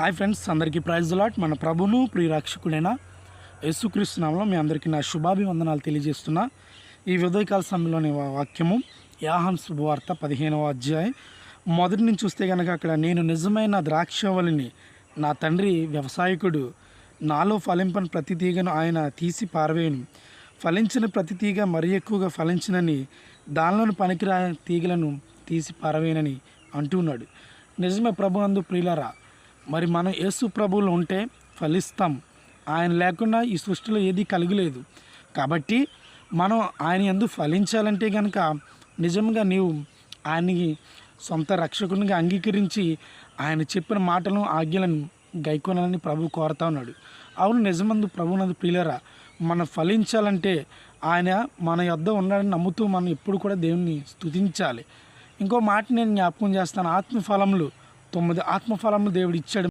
Hi friends, అందరికీ praise lot. మన ప్రభును ప్రియరక్షకుడైన యేసుక్రీస్తు నామములో మీ అందరికీ నా శుభాభివందనాలు తెలియజేస్తున్నా. ఈ ఉదయకాల సమయంలోని వాక్యము యోహాను శుభవార్త 15వ అధ్యాయం మొదటి నుంచి చూస్తే కనుక అక్కడ నేను నిజమైన ద్రాక్షవల్లిని, నా తండ్రి వ్యవసాయకుడు, నాలో ఫలింపని ప్రతి తీగను ఆయన తీసి పారవేయను, ఫలించిన ప్రతి తీగ మరి ఎక్కువగా ఫలించినని దానిలోని పనికిరా తీగలను తీసి పారవేయనని అంటున్నాడు. నిజమే ప్రభు అందు ప్రియులారా, మరి మనం యేసు ప్రభువులో ఉంటే ఫలిస్తాం. ఆయన లేకుండా ఈ సృష్టిలో ఏదీ కలగలేదు. కాబట్టి మనం ఆయన యందు ఫలించాలంటే కనుక నిజంగా నీవు ఆయనకి సొంత రక్షకునిగా అంగీకరించి ఆయన చెప్పిన మాటలను ఆజ్ఞలను గైకొనాలని ప్రభు కోరుతా ఉన్నాడు. అవును, నిజమందు ప్రభునందు ప్రియులారా, మనం ఫలించాలంటే ఆయన మన యొద్ద ఉన్నాడని నమ్ముతూ మనం ఎప్పుడు కూడా దేవుణ్ణి స్తుతించాలి. ఇంకో మాట నేను జ్ఞాపకం చేస్తాను. ఆత్మఫలములు 9 ఆత్మఫలములు దేవుడు ఇచ్చాడు.